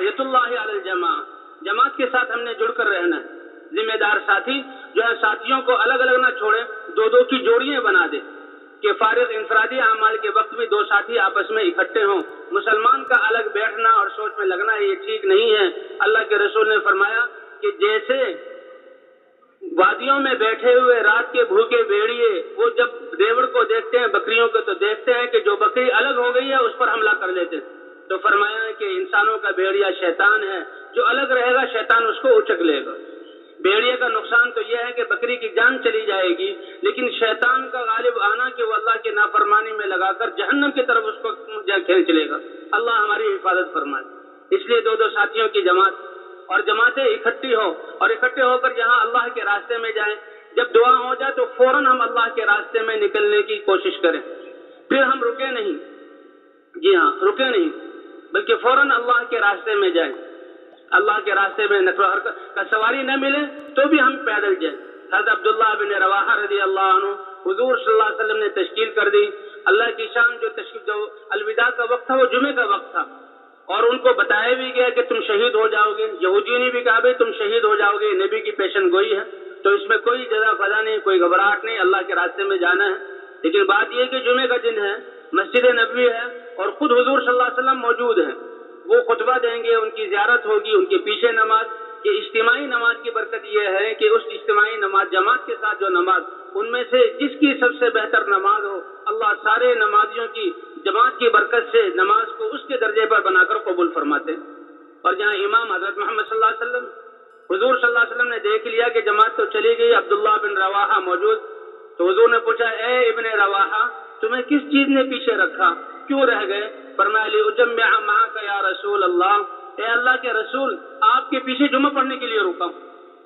یۃ اللہ علی الجماع، جماعت کے ساتھ ہم نے جڑ کر رہنا ہے۔ ذمہ دار ساتھی جو ہے ساتھیوں کو الگ الگ نہ چھوڑے، دو دو کی جوڑیاں بنا دے کہ فارغ انفرادی اعمال کے وقت بھی دو ساتھی آپس میں اکٹھے ہوں۔ مسلمان کا الگ بیٹھنا اور سوچ میں لگنا یہ ٹھیک نہیں ہے۔ اللہ کے رسول نے فرمایا کہ جیسے وادیوں میں بیٹھے ہوئے رات کے بھوکے بھیڑیے وہ جب ریوڑ کو دیکھتے ہیں، بکریوں کو، تو دیکھتے ہیں کہ جو بکری الگ ہو گئی ہے اس پر حملہ کر لیتے ہیں۔ تو فرمایا ہے کہ انسانوں کا بھیڑیا شیطان ہے، جو الگ رہے گا شیطان اس کو اچک لے گا۔ بھیڑیے کا نقصان تو یہ ہے کہ بکری کی جان چلی جائے گی، لیکن شیطان کا غالب آنا کہ وہ اللہ کی نافرمانی میں لگا کر جہنم کی طرف اس کو کھینچ لے گا۔ اللہ ہماری حفاظت فرمائے۔ اس لیے دو دو ساتھیوں کی جماعت اور جماعتیں اکٹھی ہو اور اکٹھے ہو کر جہاں اللہ کے راستے میں جائیں، جب دعا ہو جائے تو فوراً ہم اللہ کے راستے میں نکلنے کی کوشش کریں، پھر ہم رکے نہیں، جی ہاں رکے نہیں، بلکہ فوراً اللہ کے راستے میں جائیں۔ اللہ کے راستے میں نقل و حرکت کا سواری نہ ملے تو بھی ہم پیدل جائیں۔ حضرت عبداللہ بن رواحہ رضی اللہ عنہ حضور صلی اللہ علیہ وسلم نے تشکیل کر دی۔ اللہ کی شان جو الوداع کا وقت تھا وہ جمعے کا وقت تھا، اور ان کو بتایا بھی گیا کہ تم شہید ہو جاؤ گے۔ یہودیوں نے بھی کہا بھائی تم شہید ہو جاؤ گے، نبی کی پیشن گوئی ہے، تو اس میں کوئی جزا فضا نہیں، کوئی گھبراہٹ نہیں، اللہ کے راستے میں جانا ہے۔ لیکن بات یہ کہ جمعے کا دن ہے، مسجد نبوی ہے، اور خود حضور صلی اللہ علیہ وسلم موجود ہیں، وہ خطبہ دیں گے، ان کی زیارت ہوگی، ان کے پیچھے نماز۔ کہ اجتماعی نماز کی برکت یہ ہے کہ اس اجتماعی نماز جماعت کے ساتھ جو نماز، ان میں سے جس کی سب سے بہتر نماز ہو، اللہ سارے نمازیوں کی جماعت کی برکت سے نماز کو اس کے درجے پر بنا کر قبول فرماتے۔ اور جہاں امام حضرت محمد صلی اللہ علیہ وسلم، حضور صلی اللہ علیہ وسلم نے دیکھ لیا کہ جماعت تو چلی گئی، عبداللہ بن رواحہ موجود، تو حضور نے پوچھا اے ابن رواحہ تمہیں کس چیز نے پیچھے رکھا، کیوں رہ گئے؟ فرمایا لأجمع معك یا رسول اللہ، اے اللہ کے رسول آپ کے پیچھے جمعہ پڑھنے کے لیے رکا ہوں،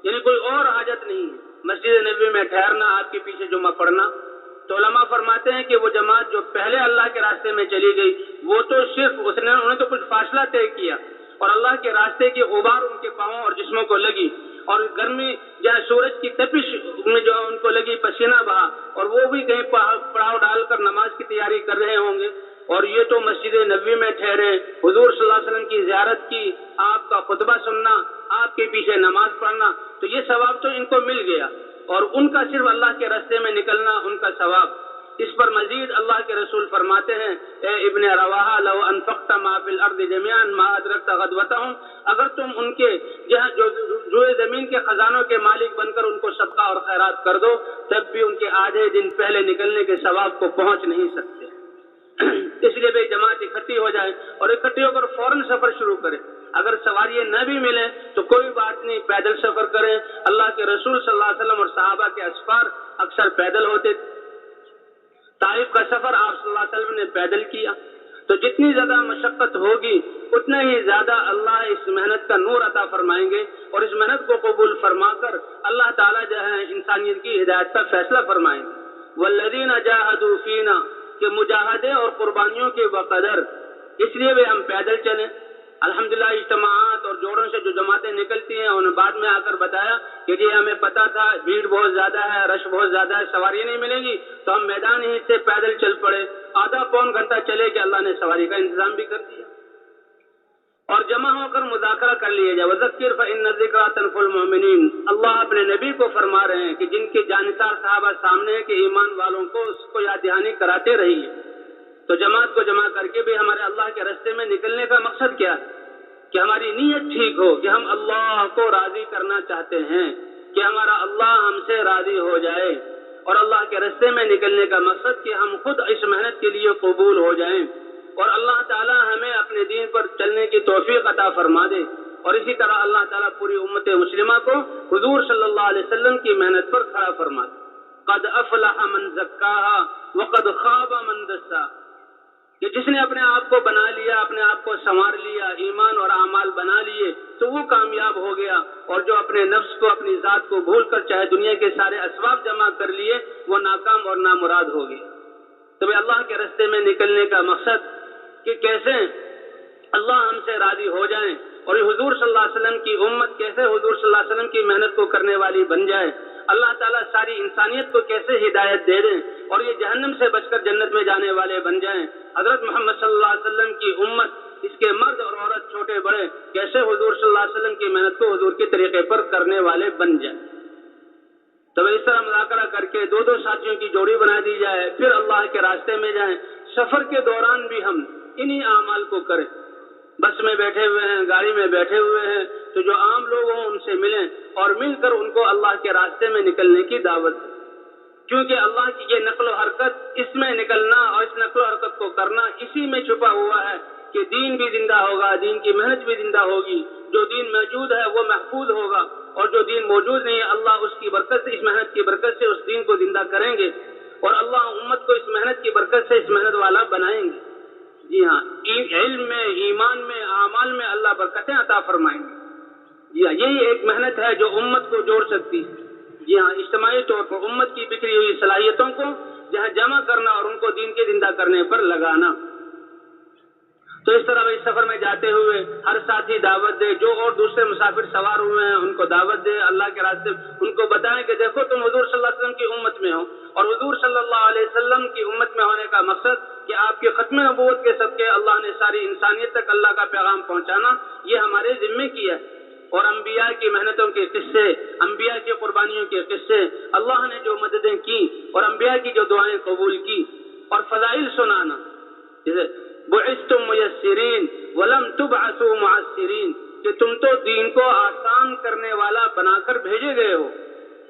یعنی کوئی اور حاجت نہیں ہے، مسجد نبوی میں ٹھہرنا، آپ کے پیچھے جمعہ پڑھنا۔ تو علماء فرماتے ہیں کہ وہ جماعت جو پہلے اللہ کے راستے میں چلی گئی، وہ تو صرف انہوں نے تو کچھ فاصلہ طے کیا، اور اللہ کے راستے کی غبار ان کے پاؤں اور جسموں کو لگی، اور گرمی جہاں سورج کی تپش میں جو ان کو لگی، پسینہ بہا، اور وہ بھی کہیں پڑاؤ ڈال کر نماز کی تیاری کر رہے ہوں گے، اور یہ تو مسجد نبوی میں ٹھہرے، حضور صلی اللہ علیہ وسلم کی زیارت کی، آپ کا خطبہ سننا، آپ کے پیچھے نماز پڑھنا، تو یہ ثواب تو ان کو مل گیا، اور ان کا صرف اللہ کے راستے میں نکلنا ان کا ثواب۔ اس پر مزید اللہ کے رسول فرماتے ہیں اے ابن رواحہ لو انفقت ما فی الارض جميعا ما ادرکت غدوتهم، اگر تم ان کے جہاں جو زمین کے خزانوں کے مالک بن کر ان کو صدقہ اور خیرات کر دو، تب بھی ان کے آدھے دن پہلے نکلنے کے ثواب کو پہنچ نہیں سکتے۔ اس لیے بھائی جماعت اکٹھی ہو جائے اور اکٹھی ہو کر فوراً سفر شروع کرے۔ اگر سواریاں نہ بھی ملیں تو کوئی بات نہیں، پیدل سفر کریں۔ اللہ کے رسول صلی اللہ علیہ وسلم اور صحابہ کے اسفار اکثر پیدل ہوتے۔ طائف کا سفر آپ صلی اللہ علیہ وسلم نے پیدل کیا، تو جتنی زیادہ مشقت ہوگی اتنا ہی زیادہ اللہ اس محنت کا نور عطا فرمائیں گے، اور اس محنت کو قبول فرما کر اللہ تعالیٰ جو ہے انسانیت کی ہدایت کا فیصلہ فرمائیں گے۔ والذین جاہدوا فینا، کہ مجاہدے اور قربانیوں کے بقدر، اس لیے بھی ہم پیدل چلیں۔ الحمدللہ اجتماعات اور جوڑوں سے جو جماعتیں نکلتی ہیں انہوں نے بعد میں آ کر بتایا کہ جی ہمیں پتا تھا بھیڑ بہت زیادہ ہے، رش بہت زیادہ ہے، سواری نہیں ملے گی، تو ہم میدان ہی سے پیدل چل پڑے، آدھا پون گھنٹہ چلے کہ اللہ نے سواری کا انتظام بھی کر دیا، اور جمع ہو کر مذاکرہ کر لیے جائے۔ وذکر فإن الذکرى تنفع المؤمنین، اللہ اپنے نبی کو فرما رہے ہیں کہ جن کے جانثار صحابہ سامنے ہیں کہ ایمان والوں کو اس کو یاد دہانی کراتے رہیے۔ تو جماعت کو جمع کر کے بھی ہمارے اللہ کے راستے میں نکلنے کا مقصد کیا ہے؟ کہ ہماری نیت ٹھیک ہو، کہ ہم اللہ کو راضی کرنا چاہتے ہیں، کہ ہمارا اللہ ہم سے راضی ہو جائے، اور اللہ کے راستے میں نکلنے کا مقصد کہ ہم خود اس محنت کے لیے قبول ہو جائیں، اور اللہ تعالی ہمیں اپنے دین پر چلنے کی توفیق عطا فرما دے، اور اسی طرح اللہ تعالیٰ پوری امت مسلمہ کو حضور صلی اللہ علیہ وسلم کی محنت پر کھڑا فرما دے۔ قد افلح من زکاہا وقد خاب من دسا، کہ جس نے اپنے آپ کو بنا لیا، اپنے آپ کو سنوار لیا، ایمان اور اعمال بنا لیے، تو وہ کامیاب ہو گیا، اور جو اپنے نفس کو، اپنی ذات کو بھول کر چاہے دنیا کے سارے اسباب جمع کر لیے، وہ ناکام اور نامراد ہو گیا۔ تو اللہ کے راستے میں نکلنے کا مقصد کہ کیسے اللہ ہم سے راضی ہو جائیں، اور یہ حضور صلی اللہ علیہ وسلم کی امت کیسے حضور صلی اللہ علیہ وسلم کی محنت کو کرنے والی بن جائے، اللہ تعالیٰ ساری انسانیت کو کیسے ہدایت دے دیں اور یہ جہنم سے بچ کر جنت میں جانے والے بن جائیں۔ حضرت محمد صلی اللہ علیہ وسلم کی امت، اس کے مرد اور عورت چھوٹے بڑے کیسے حضور صلی اللہ علیہ وسلم کی محنت کو حضور کے طریقے پر کرنے والے بن جائیں۔ تو اس طرح مذاکرہ کر کے دو دو ساتھیوں کی جوڑی بنا دی جائے، پھر اللہ کے راستے میں جائیں۔ سفر کے دوران بھی ہم انہی اعمال کو کریں۔ بس میں بیٹھے ہوئے ہیں، گاڑی میں بیٹھے ہوئے ہیں، تو جو عام لوگ ہوں ان سے ملیں اور مل کر ان کو اللہ کے راستے میں نکلنے کی دعوت دیں، کیونکہ اللہ کی یہ نقل و حرکت، اس میں نکلنا اور اس نقل و حرکت کو کرنا اسی میں چھپا ہوا ہے کہ دین بھی زندہ ہوگا، دین کی محنت بھی زندہ ہوگی، جو دین موجود ہے وہ محفوظ ہوگا، اور جو دین موجود نہیں ہے اللہ اس کی برکت سے، اس محنت کی برکت سے اس دین کو زندہ کریں گے، اور اللہ امت کو اس محنت کی برکت سے اس محنت والا بنائیں گے۔ جی ہاں، علم میں، ایمان میں، اعمال میں اللہ برکتیں عطا فرمائیں گے۔ جی ہاں، یہی ایک محنت ہے جو امت کو جوڑ سکتی ہے۔ جی ہاں، اجتماعی طور پر امت کی بکھری ہوئی صلاحیتوں کو جہاں جمع کرنا اور ان کو دین کے زندہ کرنے پر لگانا۔ تو اس طرح اس سفر میں جاتے ہوئے ہر ساتھی دعوت دے، جو اور دوسرے مسافر سوار ہوئے ہیں ان کو دعوت دے اللہ کے راستے، ان کو بتائیں کہ دیکھو تم حضور صلی اللہ علیہ وسلم کی امت میں ہو، اور حضور صلی اللہ علیہ وسلم کی امت میں ہونے کا مقصد کہ آپ کے ختم نبوت کے صدقے اللہ نے ساری انسانیت تک اللہ کا پیغام پہنچانا، یہ ہمارے ذمے کیا ہے۔ اور انبیاء کی محنتوں کے قصے، انبیاء کی قربانیوں کے قصے، اللہ نے جو مددیں کی اور انبیاء کی جو دعائیں قبول کی، اور فضائل سنانا، جیسے بعثتم میسرین ولم تبعثوا معسرین، کہ تم تو دین کو آسان کرنے والا بنا کر بھیجے گئے ہو،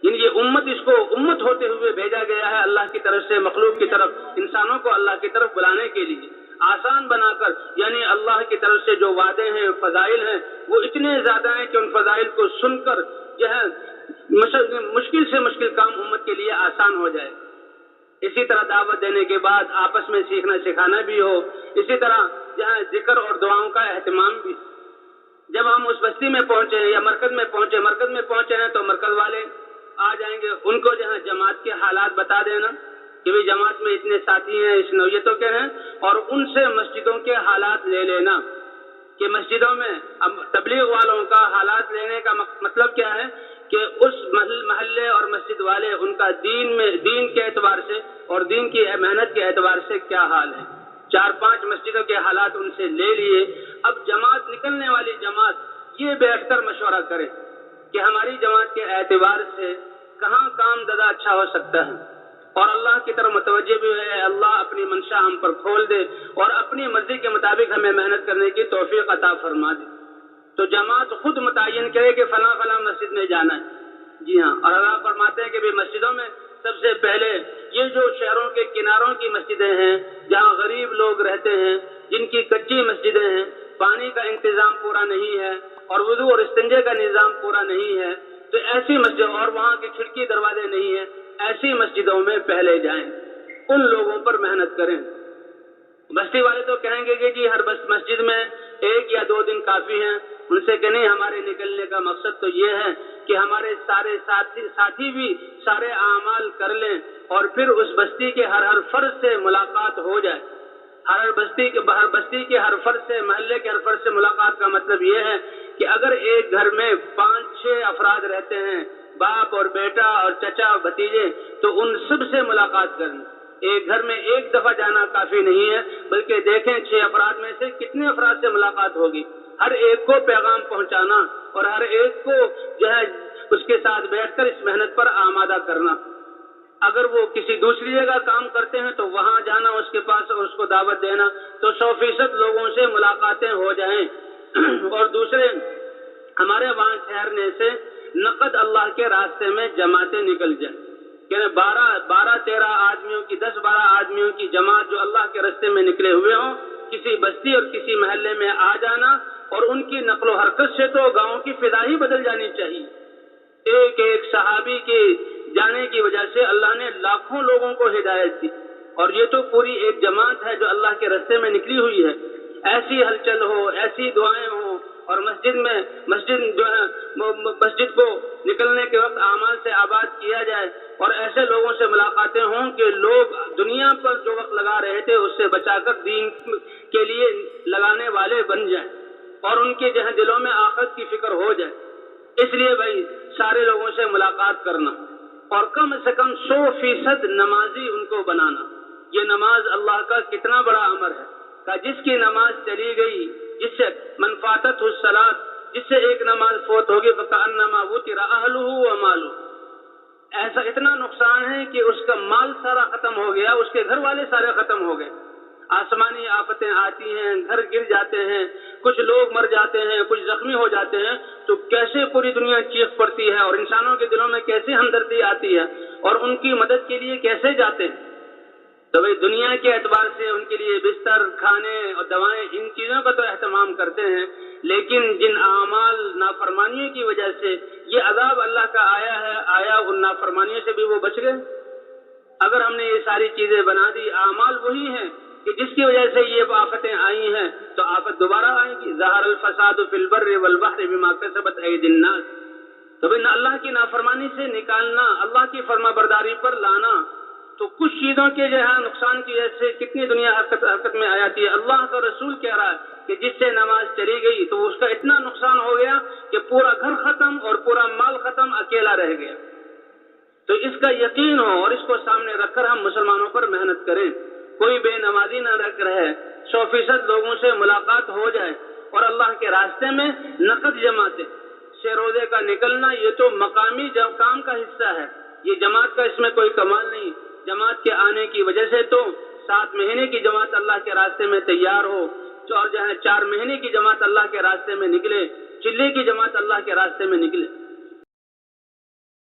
یعنی یہ امت، اس کو امت ہوتے ہوئے بھیجا گیا ہے اللہ کی طرف سے مخلوق کی طرف، انسانوں کو اللہ کی طرف بلانے کے لیے آسان بنا کر، یعنی اللہ کی طرف سے جو وعدے ہیں، فضائل ہیں، وہ اتنے زیادہ ہیں کہ ان فضائل کو سن کر جو ہے مشکل سے مشکل کام امت کے لیے آسان ہو جائے۔ اسی طرح دعوت دینے کے بعد آپس میں سیکھنا سکھانا بھی ہو، اسی طرح جہاں ذکر اور دعاؤں کا اہتمام بھی۔ جب ہم اس بستی میں پہنچے یا مرکز میں پہنچے ہیں تو مرکز والے آ جائیں گے، ان کو جہاں جماعت کے حالات بتا دینا کہ بھئی جماعت میں اتنے ساتھی ہیں، اس نوعیتوں کے ہیں، اور ان سے مسجدوں کے حالات لے لینا کہ مسجدوں میں اب تبلیغ والوں کا حالات لینے کا مطلب کیا ہے کہ اس محلے اور مسجد والے ان کا دین کے اعتبار سے اور دین کی محنت کے اعتبار سے کیا حال ہے، 4-5 مسجدوں کے حالات ان سے لے لیے۔ اب جماعت، نکلنے والی جماعت یہ بیٹھ کر مشورہ کرے کہ ہماری جماعت کے اعتبار سے کہاں کام زیادہ اچھا ہو سکتا ہے، اور اللہ کی طرف متوجہ بھی ہے، اللہ اپنی منشا ہم پر کھول دے اور اپنی مرضی کے مطابق ہمیں محنت کرنے کی توفیق عطا فرما دے۔ تو جماعت خود متعین کرے کہ فلاں فلاں مسجد میں جانا ہے۔ جی ہاں، اور اللہ فرماتے ہیں کہ مسجدوں میں سب سے پہلے یہ جو شہروں کے کناروں کی مسجدیں ہیں، جہاں غریب لوگ رہتے ہیں، جن کی کچی مسجدیں ہیں، پانی کا انتظام پورا نہیں ہے اور وضو اور استنجے کا نظام پورا نہیں ہے، تو ایسی مسجد، اور وہاں کی کھڑکی دروازے نہیں ہیں، ایسی مسجدوں میں پہلے جائیں، ان لوگوں پر محنت کریں۔ بستی والے تو کہیں گے کہ جی ہر مسجد میں 1 یا 2 دن کافی ہیں، ان سے کہ نہیں، ہمارے نکلنے کا مقصد تو یہ ہے کہ ہمارے سارے ساتھی بھی سارے اعمال کر لیں، اور پھر اس بستی کے ہر فرد سے ملاقات ہو جائے۔ ہر بستی کے ہر فرد سے، محلے کے ہر فرد سے ملاقات کا مطلب یہ ہے کہ اگر ایک گھر میں 5-6 افراد رہتے ہیں، باپ اور بیٹا اور چچا بھتیجے، تو ان سب سے ملاقات کریں۔ ایک گھر میں ایک دفعہ جانا کافی نہیں ہے، بلکہ دیکھیں 6 افراد میں سے کتنے افراد سے ملاقات ہوگی، ہر ایک کو پیغام پہنچانا اور ہر ایک کو جو ہے اس کے ساتھ بیٹھ کر اس محنت پر آمادہ کرنا۔ اگر وہ کسی دوسری جگہ کام کرتے ہیں تو وہاں جانا اس کے پاس اور اس کو دعوت دینا، تو 100% لوگوں سے ملاقاتیں ہو جائیں، اور دوسرے ہمارے وہاں ٹھہرنے سے نقد اللہ کے راستے میں جماعتیں نکل جائیں، کہ 12-13 آدمیوں کی، 10-12 آدمیوں کی جماعت جو اللہ کے راستے میں نکلے ہوئے ہوں، کسی بستی اور کسی محلے میں آ جانا، اور ان کی نقل و حرکت سے تو گاؤں کی فضا ہی بدل جانی چاہیے۔ ایک صحابی کے جانے کی وجہ سے اللہ نے لاکھوں لوگوں کو ہدایت دی، اور یہ تو پوری ایک جماعت ہے جو اللہ کے راستے میں نکلی ہوئی ہے۔ ایسی ہلچل ہو، ایسی دعائیں ہوں، اور مسجد کو نکلنے کے وقت اعمال سے آباد کیا جائے، اور ایسے لوگوں سے ملاقاتیں ہوں کہ لوگ دنیا پر جو وقت لگا رہے تھے اس سے بچا کر دین کے لیے لگانے والے بن جائیں۔ اور ان کے جو ہے دلوں میں آخرت کی فکر ہو جائے. اس لیے بھائی سارے لوگوں سے ملاقات کرنا اور کم سے کم 100% نمازی ان کو بنانا. یہ نماز اللہ کا کتنا بڑا امر ہے کہ جس کی نماز چلی گئی، جس سے من فاتت الصلاۃ، جس سے ایک نماز فوت ہوگی فکأنما وتر اہلہ ومالہ، ایسا اتنا نقصان ہے کہ اس کا مال سارا ختم ہو گیا، اس کے گھر والے سارے ختم ہو گئے. آسمانی آفتیں آتی ہیں، گھر گر جاتے ہیں، کچھ لوگ مر جاتے ہیں، کچھ زخمی ہو جاتے ہیں، تو کیسے پوری دنیا چیخ پڑتی ہے اور انسانوں کے دلوں میں کیسے ہمدردی آتی ہے اور ان کی مدد کے لیے کیسے جاتے ہیں. تو بھائی دنیا کے اعتبار سے ان کے لیے بستر، کھانے اور دوائیں، ان چیزوں کا تو اہتمام کرتے ہیں، لیکن جن اعمال نافرمانیوں کی وجہ سے یہ عذاب اللہ کا آیا ان نافرمانیوں سے بھی وہ بچ گئے. اگر ہم نے یہ ساری چیزیں بنا دی، اعمال وہی ہیں کہ جس کی وجہ سے یہ آفتیں آئی ہیں، تو آفت دوبارہ آئے گی. ظہر الفساد فی البر والبحر بما کسبت ایدی الناس. تو بھائی اللہ کی نافرمانی سے نکالنا، اللہ کی فرما برداری پر لانا، تو کچھ چیزوں کے جو ہے نقصان کی وجہ سے کتنی دنیا حرکت میں آ جاتی ہے. اللہ کا رسول کہہ رہا ہے کہ جس سے نماز چلی گئی تو اس کا اتنا نقصان ہو گیا کہ پورا گھر ختم اور پورا مال ختم، اکیلا رہ گیا. تو اس کا یقین ہو اور اس کو سامنے رکھ کر ہم مسلمانوں پر محنت کریں. کوئی بے نمازی نہ رہے، 100% لوگوں سے ملاقات ہو جائے اور اللہ کے راستے میں نقد جماعتیں. سے روزے کا نکلنا یہ تو مقامی کام کا حصہ ہے، یہ جماعت کا اس میں کوئی کمال نہیں. جماعت کے آنے کی وجہ سے تو 7 مہینے کی جماعت اللہ کے راستے میں تیار ہو، اور جو ہے 4 مہینے کی جماعت اللہ کے راستے میں نکلے، چلے کی جماعت اللہ کے راستے میں نکلے.